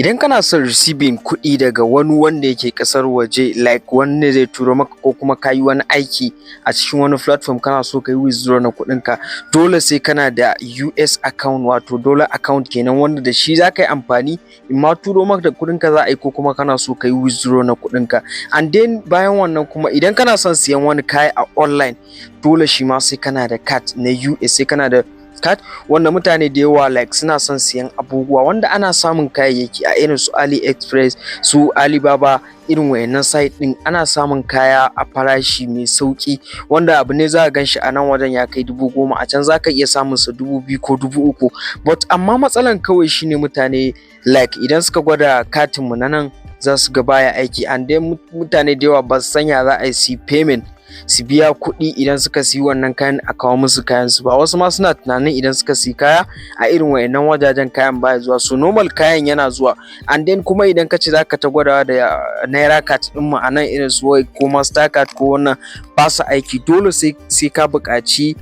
Idan kana son receiving kuɗi daga wani wanda yake ƙasar waje like wanda zai turo maka ko kuma ka yi wani aiki a cikin wani platform kana so ka yi withdraw na kuɗinka, dole sai kana da US account wato dollar account kenan wanda da shi za ka yi amfani in ma turo maka da kuɗinka za a yi ko kuma kana so ka yi withdraw na kuɗinka. And then bayan wannan kuma idan kana son siyan wani kaya a online dole shi ma sai kana da card na US, sai kana da card wanda mutane da yawa like suna son siyan abubuwa wanda ana samun kayayyaki a irin su AliExpress, su Alibaba, irin wayannan site din ana samun kaya a farashi mai sauki wanda abu ne za ka ganshi a nan wajen ya kai 10,000, a can za ka iya samun sa 2,000 ko 3,000. But amma matsalan kawai shine mutane like idan suka gwada katin mu na nan za su ga baya aiki, and then mutane da yawa ba su sanya za a yi su payment su biya kuɗi idan suka siyi wannan kayan a kawo musu kayan su ba. Wasu ma suna tunanin idan suka siyi kaya a irin wayannan wajajen kayan baya zuwa, so normal kayan yana zuwa. And then kuma idan ka ce zaka ta gwadawa da naira card din mu a nan irin su ko mastercard ko wannan ba su aiki, dole sai ka buƙaci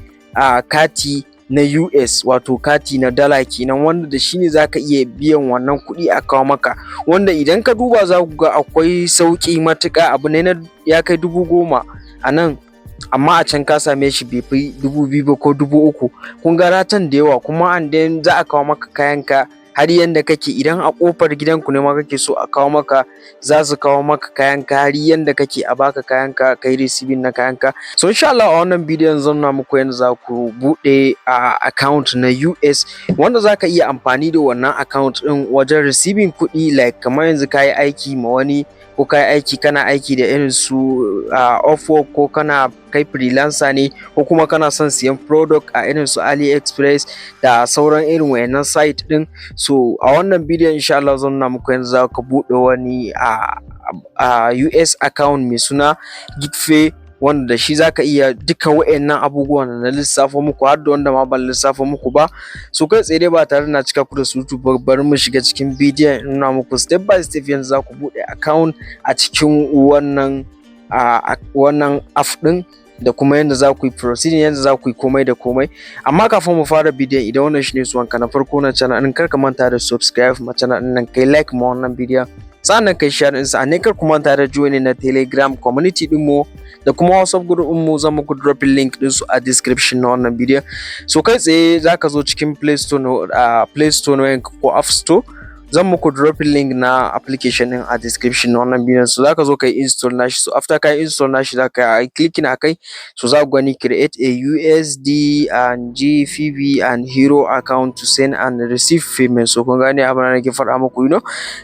kati na US wato kati na dala kenan wanda da shi ne zaka iya biyan wannan kuɗi a kawo maka, wanda idan ka duba za ku ga akwai sauƙi matuƙa, abu ne na ya kai 10,000 a nan amma a can ka same shi bai fi 2,000 ba ko 3,000. Kun ga ratan da yawa, kuma and then za a kawo maka kayanka har yanda kake. Idan a ƙofar gidanku ne ma kake so a kawo maka, za su kawo maka kayanka har yanda kake a baka kayanka kai receiving na kayanka. So insha Allah a wannan bidiyon zan nuna muku yanda za ku buɗe account na US wanda za ka iya amfani da wannan account ɗin wajen receiving kuɗi, like kamar yanzu ka yi aiki ma wani ko kana aiki da irin su Upwork ko kana kai freelancer ne ko kuma kana son siyan product a irin su AliExpress da sauran irin wayannan site din. So a wannan bidiyon insha Allah zan nuna muku yanda za ka buɗe wani US account mai suna Gitfe wanda da shi zaka iya duka wayannan abubuwan da na lissafo muku har da wanda ma ban lissafo muku ba. So kai tsaye dai ba tare da na cika ku da surutu ba, bari mu shiga cikin bidiyon in nuna muku step by step yanda za ku buɗe account a cikin wannan app ɗin da kuma yanda za ku yi proceeding, yanda za ku yi komai da komai. Amma kafin mu fara bidiyon, idan wannan shine zuwanka na farko na channel ɗin, kar ka manta da subscribe ma channel ɗin nan, kai like ma wannan bidiyon, sannan kai share ɗinsa, ne kar ku manta da join na Telegram community ɗin mu da kuma WhatsApp group ɗin mu, zan muku dropping link ɗin su a description na wannan bidiyon. So kai tsaye zaka zo cikin Play Store na ko App Store, zan muku dropping link na application ɗin a description na wannan bidiyon. So zaka zo kai install nashi, so after ka install nashi zaka yi clicking akai, so za ku gani create a USD and GBP and Euro account to send and receive payment. So kun gane abin da nake faɗa muku,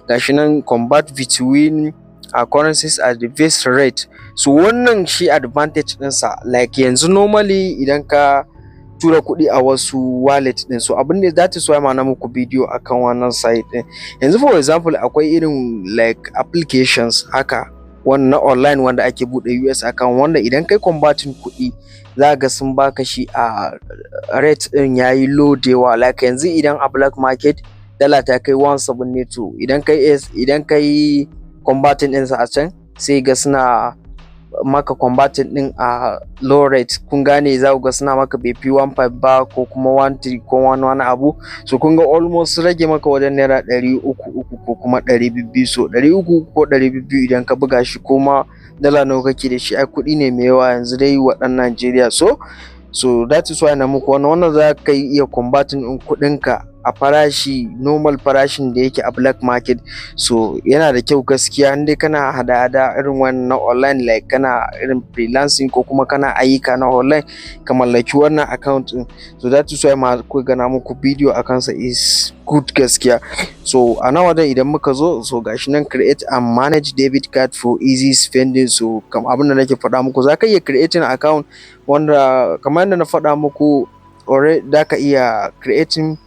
gashi nan convert between currencies at the best rate. So wannan shi advantage ɗinsa, like yanzu normally idan ka tura kuɗi a wasu wallet ɗin, so abin da that is why ma na muku bidiyo akan wannan site ɗin. Yanzu for example akwai irin like applications haka wannan online wanda ake buɗe US account, wanda idan kai converting kuɗi za ga sun baka shi a rate ɗin yayi low da yawa. Like yanzu idan a black market dala ta kai 172, idan kai converting ɗinsa a can sai ga suna maka converting ɗin a low rate. Kun gane, za ku ga suna maka bai fi 1.5 ba ko kuma 1.3 ko wani abu. So kun ga almost rage maka wajen naira 300 ko kuma 200. So 300 ko 200 idan ka buga shi kuma dala nawa kake da shi, ai kuɗi ne mai yawa yanzu dai wa ɗan Najeriya. So that is why na muku wannan za ka iya converting ɗin kuɗinka a farashi normal farashin da yake a black market. So yana da kyau gaskiya in dai kana hada-hada irin wannan online, like kana irin freelancing ko kuma kana ayyuka na online, ka mallaki wannan account ɗin. So that is why ma kuka gana muku bidiyo a kansa is good gaskiya. So a nan wajen idan muka zo, so gashi nan create and manage debit card for easy spending. So kam abin da nake faɗa muku, za ka iya creating account wanda kamar yadda na faɗa muku already, za ka iya creating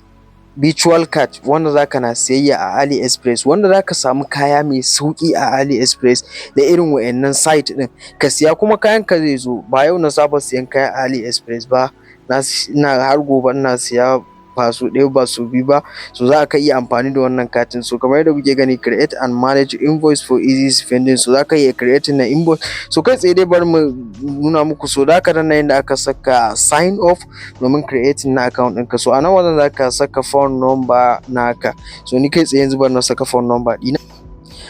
virtual card wanda zaka na siyayya a AliExpress, wanda zaka samu kaya mai sauki a AliExpress da irin wayannan site din ka siya kuma kayan ka zai zo. Ba yau na saba siyan kayan AliExpress ba, ina har gobe ina siya ba su ɗaya ba su biyu ba, so za ka iya amfani da wannan katin. So kamar yadda kuke gani, create and manage invoice for easy spending, so za ka iya create na invoice. So kai tsaye dai bari mu nuna muku, so da ka danna inda aka saka sign off domin creating na account ɗinka. So a nan wajen za ka saka phone number naka, so ni kai tsaye yanzu bari na saka phone number ɗina.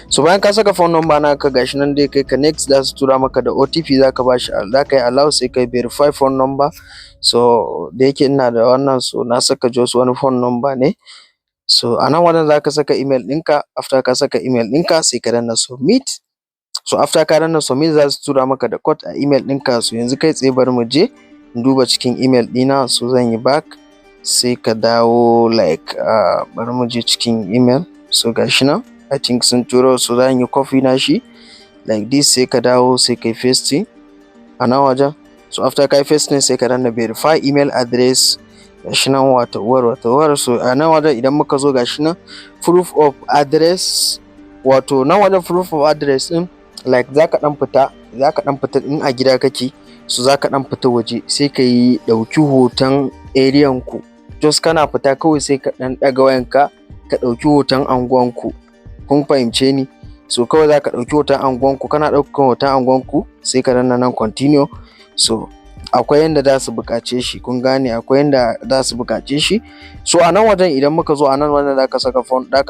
So bayan ka saka phone number naka, gashi nan dai kai ka next, za su tura maka da OTP, za ka yi allow, sai kai verify phone number. So da yake ina da wannan, so na saka just wani phone number ne. So a nan wajen za ka saka email ɗinka, after ka saka email ɗinka sai ka danna submit. So after ka danna submit, za su tura maka da code a email ɗinka. So yanzu kai tsaye bari mu je in duba cikin email ɗina, so zan yi back, sai ka dawo like bari mu je cikin email. So gashi nan I think sun turo, so zan yi copy na shi like this, sai ka dawo sai kai pasting a nan wajen. So after kai pasting sai ka danna verify email address, gashi nan wata uwar. So a nan wajen idan muka zo gashi nan proof of address, wato nan wajen proof of address din like zaka dan fita in a gida kake, so zaka dan fita waje sai ka yi dauki hoton area ku, just kana fita kawai sai ka dan daga wayanka ka dauki hoton anguwan ku. Kun fahimce ni? So kawai za ka ɗauki hoton anguwanku, kana ɗaukan hoton anguwanku sai ka danna nan continue. So akwai yanda za su buƙace shi, kun gane, akwai yanda za su buƙace shi. So a nan wajen idan muka zo a nan wajen za ka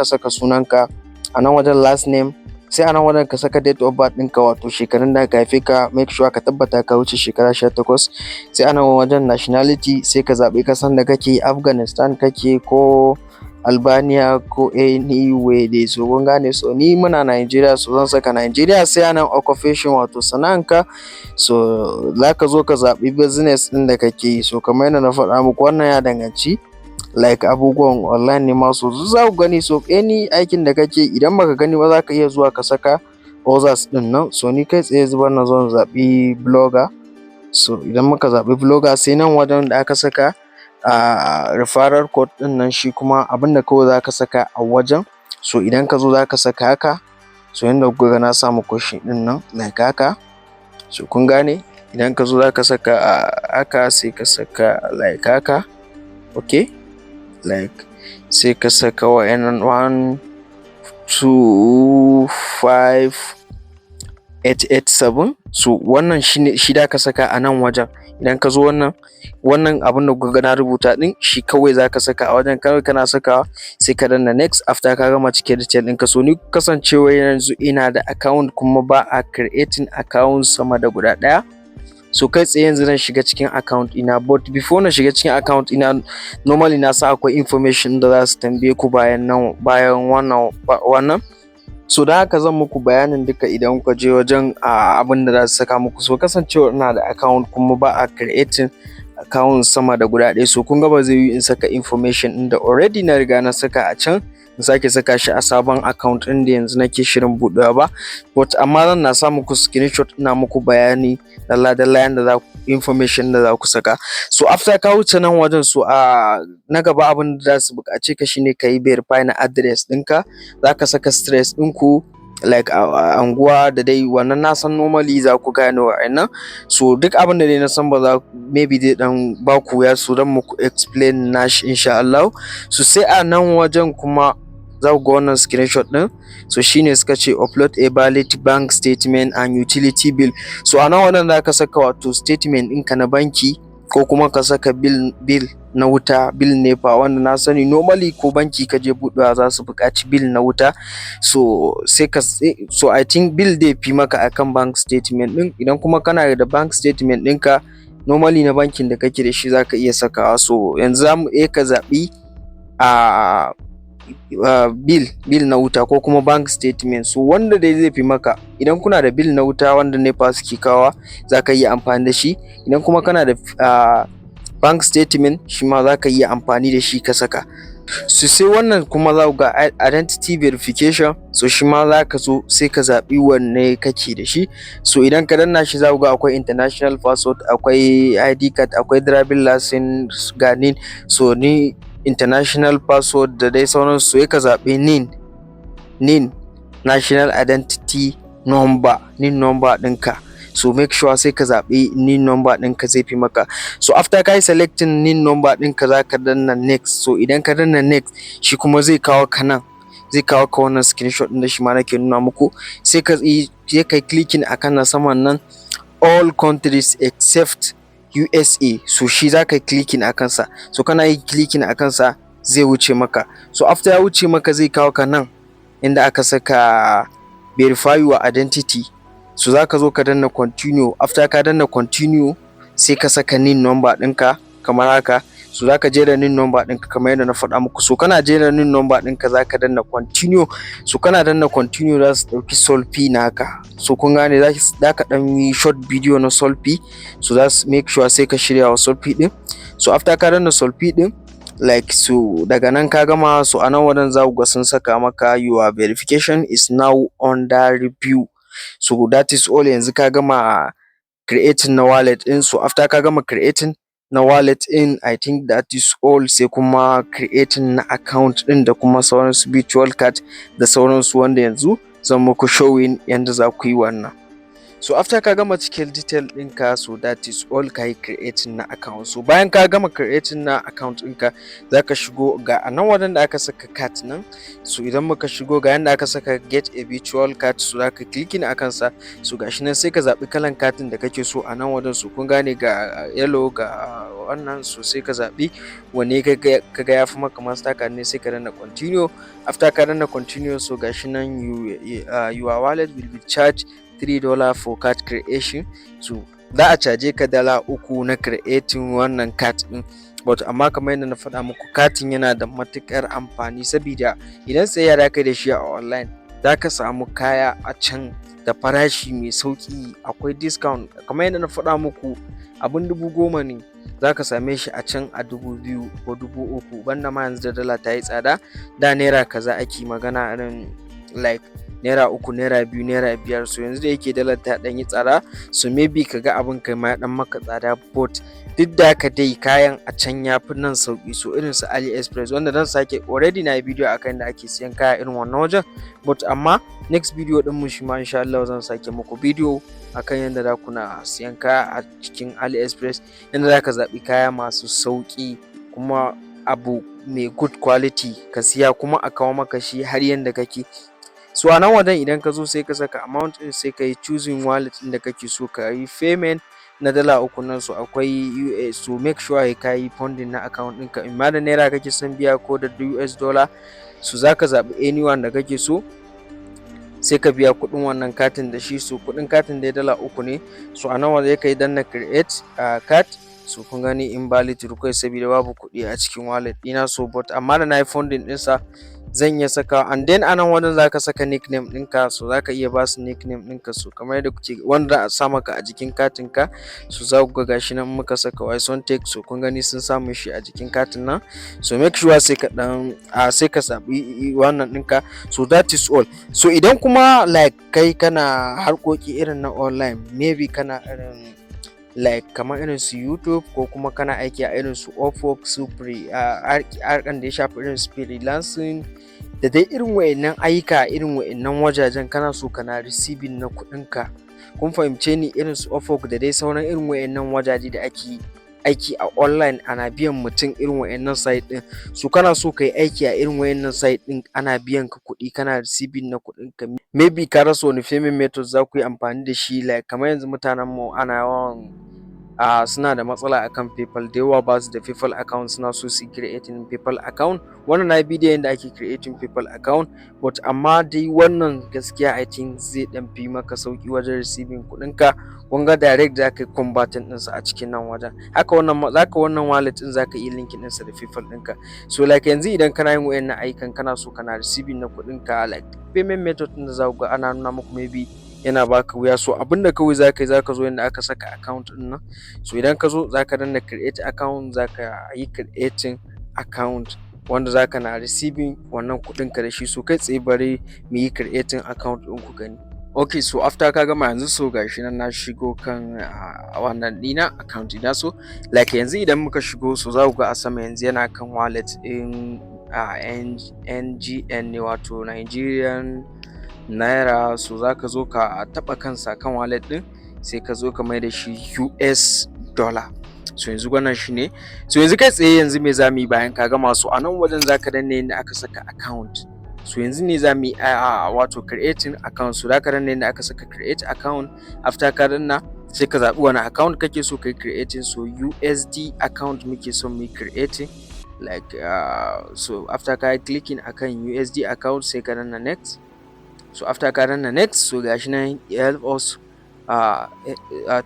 saka sunanka, a nan wajen last name, sai a nan wajen ka saka date of birth ɗinka, wato shekarun da aka haife ka, make sure ka tabbata ka wuce shekara 18. Sai a nan wajen nationality sai ka zaɓi ƙasan da kake, Afghanistan kake ko Albania ko anyway dai, so kun gane. So ni muna Nigeria, so zan saka Nigeria. Sai a nan occupation, wato sana'anka, so za ka zo ka zaɓi business ɗin da kake yi. So kamar yadda na faɗa muku, wannan ya danganci like abubuwan online ne ma, so za ku gani. So any aikin da kake, idan baka gani ba za ka iya zuwa ka saka others ɗin nan. So ni kai tsaye zubar na zo zaɓi blogger. So idan muka zaɓi blogger, sai nan wajen da aka saka referral code ɗin nan, shi kuma abinda kawai za ka saka a wajen. So idan ka zo za ka saka haka, so yanda kuka ga na sa muku shi ɗin nan like haka, so kun gane. Idan ka zo za ka saka haka, sai ka saka like haka, okay, like sai ka saka wa'annan 1 2 5 8 7. So wannan shi da ka saka a nan wajen. Idan ka zo wannan abin da kuka ga na rubuta din, shi kawai za ka saka a wajen. Kawai kana sakawa sai ka danna next, after ka gama cike detail ɗinka. So ni kasancewa yanzu ina da account kuma ba a creating account sama da guda ɗaya, so kai tsaye yanzu zan shiga cikin account ina. But before na shiga cikin account ina, normally na sa akwai information da za su tambaye ku bayan wannan. So da haka zan muku bayanin duka idan kuka je wajen abin da za su saka muku. So kasancewa ina da account kuma ba a creating account sama da guda ɗaya, so kun ga ba zai yi in saka information ɗin da already na riga na saka a can, in sake saka shi a sabon account ɗin da yanzu nake shirin buɗewa ba. But amma zan na sa muku screenshot, ina muku bayani dalla yanda za ku information da za ku saka. So after ka wuce nan wajen, so na gaba abin da za su buƙace ka shine ka yi verify na address ɗinka. Za ka saka stress ɗinku like anguwa da dai wannan, na san normally za ku gane wa'annan. So duk abin da dai na san ba za maybe dai dan ba ku ya, so dan muku explain nashi insha Allah. So sai a nan wajen kuma za ku ga wannan screenshot ɗin, so shine suka ce upload a valid bank statement and utility bill. So a nan wannan za ka saka wato statement ɗinka na banki, ko kuma ka saka bill na wuta, bill nepa, wanda na sani normally ko banki ka je buɗewa za su buƙaci bill na wuta. So so I think bill dai fi maka akan bank statement ɗin. Idan kuma kana da bank statement ɗinka normally na bankin da kake da shi za ka iya sakawa. So yanzu za mu ka zaɓi bill na wuta ko kuma bank statement, so wanda dai zai fi maka. Idan kuna da bill na wuta wanda nepa suke kawa, za ka iya amfani da shi. Idan kuma kana da bank statement, shi ma za ka iya amfani da shi ka saka. So sai wannan kuma za ku ga identity verification, so shi ma za ka zo sai ka zaɓi wanne kake da shi. So idan ka danna shi za ku ga akwai international passport, akwai ID card, akwai driving license, ga NIN. So ni international passport da dai sauransu, sai ka zaɓi NIN, national identity number, NIN number ɗinka. so make sure sai ka zaɓi nin number ɗinka zai fi maka. So after ka yi selecting nin number ɗinka za ka danna next. So idan ka danna next shi kuma zai kawo ka nan, zai kawo ka wannan screenshot ɗin da shi ma nake nuna muku. Sai ka yi clicking akan na saman nan all countries except USA. So shi za ka yi clicking a kansa. So kana yi clicking a kansa zai wuce maka. So after ya wuce maka zai kawo ka nan inda aka saka verify your identity. So za ka zo ka danna continue. After ka danna continue sai ka saka nin number ɗinka kamar haka. So za ka jera nin number ɗinka kamar yadda na faɗa muku. So kana jera nin number ɗinka za ka danna continue. So kana danna continue za su ɗauki solfi naka. So kun gane za ka ɗan yi short video na solfi. So za su make sure sai ka shirya wa solfi ɗin. So after ka danna solfi ɗin like so daga nan ka gama. So a nan wajen za ku ga sun saka maka your verification is now under review. So that is all. Yanzu ka gama creating na wallet ɗin. So after ka gama creating na wallet in, I think that is all. Sai kuma creating na account ɗin da kuma sauransu virtual card da sauransu wanda yanzu zan muku showing yanda za ku yi wannan. So after ka gama cikin detail ɗinka, so that is all, ka yi creating na account. So bayan ka gama creating na account ɗinka za ka shigo ga a nan wajen da aka saka card nan. So idan muka shigo ga yanda aka saka get a virtual card, so za ka clicking a kansa. So gashi nan sai ka zaɓi kalan katin da kake so a nan wajen. So kun gane ga yellow ga wannan. So sai ka zaɓi wanne ka ga ya fi maka, mastercard ne sai ka danna continue. After ka danna continue so gashi nan your wallet will be charged $3 for card creation. So za a caje ka $3 na creating wannan card ɗin. But amma kamar yadda na faɗa muku katin yana da matuƙar amfani sabida idan sayayya da kai da shi a online za ka samu kaya a can da farashi mai sauƙi, akwai discount. Kamar yadda na faɗa muku abin 10,000 ne za ka same shi a can a 2,000 ko 3,000. Banda ma yanzu da dala ta yi tsada, da naira kaza ake magana irin like naira 3, naira 2, naira 5. So yanzu da yake dalar ta ɗan yi tsada, so maybe ka ga abin kai ma ya ɗan maka tsada, but duk da haka dai kayan a can ya fi nan sauƙi. So irin su AliExpress wanda zan sake already na yi video akan da ake siyan kaya irin wannan wajen, but amma next video ɗin mu shi ma insha Allah zan sake muku video akan yadda za ku na siyan kaya a cikin AliExpress, yadda za ka zaɓi kaya masu sauƙi kuma abu mai good quality ka siya kuma a kawo maka shi har yanda kake. So a nan wajen idan ka zo sai ka saka amount ɗin, sai ka yi choosing wallet ɗin da kake so ka yi payment na $3 nan. So akwai US, so make sure ka yi funding na account ɗinka, in ma da naira kake son biya ko da US dollar. So za ka zaɓi anyone da kake so sai ka biya kuɗin wannan katin da shi. So kuɗin katin dai $3 ne. So a nan wajen ka yi danna create card. So kun gani invalid request saboda babu kuɗi a cikin wallet ɗina. So but amma da na yi funding ɗinsa zan iya saka, and then a nan wajen za ka saka nickname ɗinka. So za ka iya ba su nickname ɗinka, so kamar yadda kuke wanda a sa maka a jikin katin ka. So za ku ga gashi nan muka saka Tech. So kun gani sun samu shi a jikin katin nan. So make sure sai ka sai ka zaɓi wannan ɗinka. So that is all. So idan kuma like kai kana harkoki irin na online, maybe kana irin like kamar irin su YouTube ko kuma kana aiki a irin su Upwork, su harkan da ya shafi irin su freelancing da dai irin wa'annan ayyuka, irin wa'annan wajajen kana so kana receiving na kuɗinka. Kun fahimce ni, irin su Upwork da dai sauran irin wa'annan wajaje da ake aiki a online ana biyan mutum irin wa'annan site ɗin. So kana so ka yi aiki a irin wa'annan site ɗin ana biyan ka kuɗi, kana receiving na kuɗinka. Maybe ka rasa wani payment method za ku yi amfani da shi, like kamar yanzu mutanen mu ana yawan suna da matsala akan PayPal, da yawa ba su da PayPal account, suna so su creating PayPal account. Wannan na bidiyo yadda ake creating PayPal account, but amma dai wannan gaskiya I think zai ɗan fi maka sauƙi wajen receiving kuɗinka. Kun ga direct za ka yi converting ɗinsa a cikin nan wajen. Haka wannan wallet ɗin za ka iya linking ɗinsa da PayPal ɗinka. So like yanzu idan kana yin wa'annan ayyukan kana so kana receiving na kuɗinka, like payment method ɗin da za ku ga ana nuna muku maybe yana baka wuya. So abinda kawai za ka yi, za ka zo yanda aka saka account ɗin nan. So idan ka zo za ka danna create account, za ka yi creating account wanda za ka na receiving wannan kuɗinka da shi. So kai tsaye bari mu yi creating account ɗin ku gani. Okay, so after ka gama yanzu, so gashi nan na shigo kan wannan ɗina account ɗina. So like yanzu idan muka shigo, so za ku ga a sama yanzu yana kan wallet ɗin NGN ne, wato Nigerian Naira. So za ka zo ka taɓa kansa kan wallet ɗin, sai ka zo ka mai da shi US dollar. So yanzu wannan shi ne. So yanzu kai tsaye yanzu me za mu yi bayan ka gama? So a nan wajen za ka danna inda aka saka account. So yanzu ne za mu yi wato creating account. So za ka danna inda aka saka create account. After ka danna sai ka zaɓi wani account kake so ka yi creating. So USD account muke son mu yi creating. Like so after ka yi clicking akan USD account sai ka danna next. So after ka danna next, so gashi nan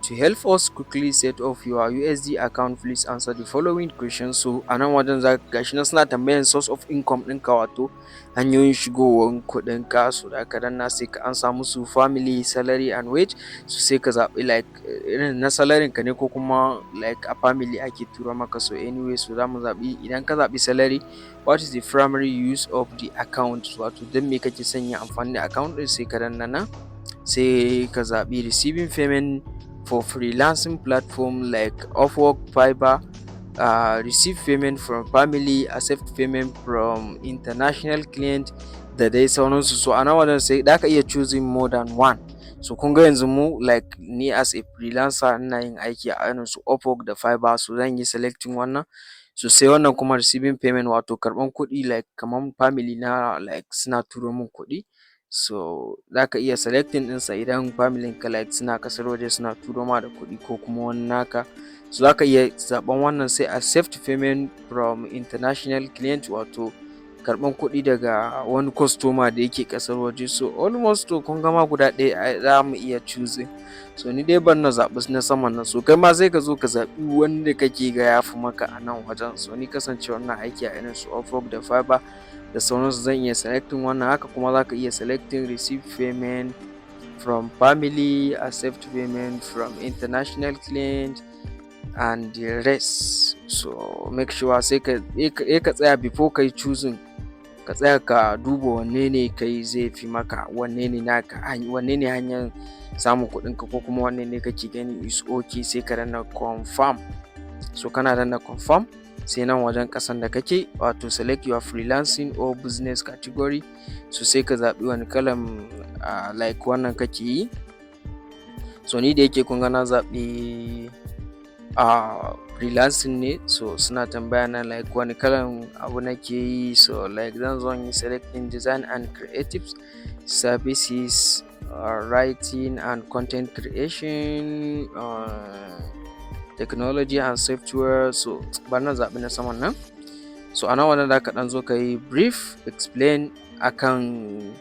to help us quickly set up your USD account, please answer the following questions. So a nan wajen gashi nan suna tambayan source of income ɗinka, wato hanyoyin shigowar kuɗinka. So da ka danna sai ka ansa musu family, salary and wage. So sai ka zaɓi like irin na salary ka ne ko kuma like a family ake tura maka. So anyway, so za mu zaɓi, idan ka zaɓi salary, what is the primary use of the account, wato don me kake son yin amfani da account ɗin, sai ka danna nan. Sai ka zaɓi receiving payment for freelancing platform like Upwork, Fiverr, receive payment from family, accept payment from international client da dai sauransu. So a nan wajen sai da ka iya choosing more than one. So kun ga yanzu mu like ni as a freelancer ina yin aiki a irin su Upwork da Fiverr, so zan yi selecting wannan. So sai wannan kuma receiving payment, wato karɓan kuɗi like kaman family na like suna turo min kuɗi. So za ka iya selecting ɗinsa idan family ka like suna ƙasar waje suna turo ma da kuɗi ko kuma wani naka. So za ka iya zaɓen wannan sai accept payment from international client, wato karɓan kuɗi daga wani customer da yake ƙasar waje. So almost to kun gama guda ɗaya za mu iya choosing. So ni dai ban na zaɓi na saman nan. So kai ma sai ka zo ka zaɓi wanda kake ga ya fi maka a nan wajen. So ni kasancewa ina aiki a irin su Upwork da Fiverr da sauransu, zan iya selecting wannan. Haka kuma za ka iya selecting receive payment from family, accept payment from international client and the rest. So make sure sai ka tsaya before kai choosing, ka tsaya ka duba wanne ne kai zai fi maka, wanne ne naka, wanne ne hanyar samun kuɗinka ko kuma wanne ne kake gani is okay, sai ka danna confirm. So kana danna confirm sai nan wajen ƙasan da kake, wato select your freelancing or business category. So sai ka zaɓi wani kalan like wannan kake yi. So ni da yake kun ga na zaɓi freelancing ne. So suna tambaya na like wani kalan abu nake yi. So like zan zo yi selecting design and creative services, writing and content creation, technology and software. So bari na zaɓi na saman nan. So a nan wannan da ka ɗan zo ka yi brief explain akan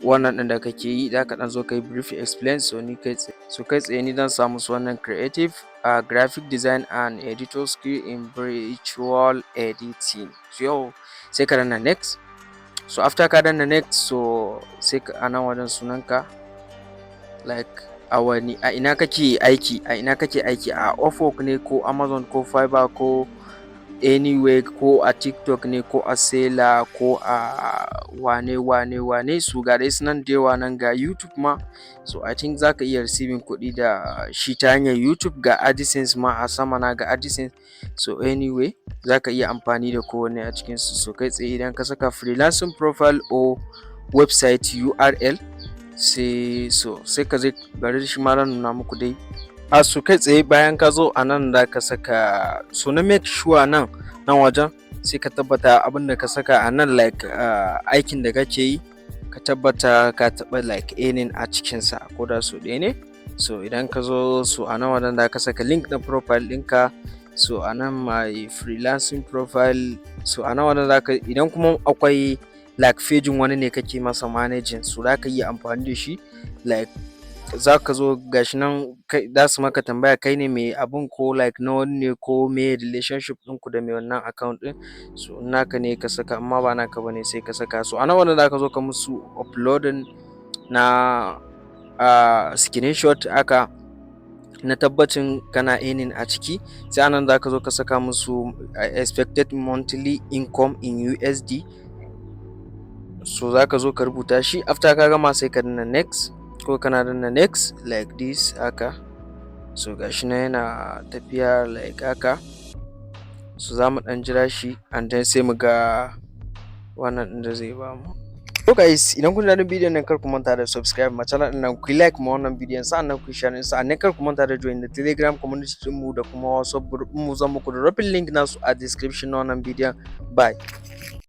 wannan ɗin da kake yi, da ka ɗan zo ka yi brief explain. So ni kai tsaye ni zan samu su wannan creative, graphic design and editor skill in virtual editing. So sai ka danna next. So after ka danna next, so sai a nan wajen sunanka like a ina kake aiki, a Upwork ne ko Amazon ko Fiverr ko anyway, ko a TikTok ne ko a Seller ko a wane. Su ga dai sunan da yawa nan, ga YouTube ma. So I think za ka iya receiving kuɗi da shi ta hanyar YouTube. Ga AdSense ma a sama na ga AdSense. So anyway za ka iya amfani da kowanne a cikinsu. So kai tsaye idan ka saka freelancing profile or website URL, sai ka je bari shi ma ran nuna muku dai. So kai tsaye bayan ka zo a nan da ka saka, so na make sure nan wajen sai ka tabbata abin da ka saka a nan like aikin da kake yi, ka tabbata ka taɓa like earning a cikinsa ko da so ɗaya ne. So idan ka zo, so a nan wajen da ka saka link na profile ɗinka. So a nan my freelancing profile. So a nan wajen da ka, idan kuma akwai like fejin wani ne kake masa managing, so za ka iya amfani da shi. Like za ka zo gashi nan za su maka tambaya kai ne mai abun ko like na wani ne ko me relationship ɗinku da mai wannan account ɗin. So naka ne ka saka, amma ba naka bane sai ka saka. So a nan wannan za ka zo ka musu uploading na screenshot aka na tabbacin kana earning a ciki. Sai anan za ka zo ka saka musu expected monthly income in USD. So za ka zo ka rubuta shi. After ka gama sai ka danna next, ko kana danna next like this haka. So gashi na yana tafiya like haka. So za mu ɗan jira shi and then sai mu ga wannan ɗin da zai bamu. So guys, idan kun ji daɗin bidiyon nan kar ku manta da subscribe ma channel ɗin nan, ku like ma wannan bidiyon, sa'annan ku share, sa'annan kar ku manta da join the Telegram community ɗin mu da kuma WhatsApp group mu, zan muku da dropping link nasu a description na wannan bidiyon. Bye.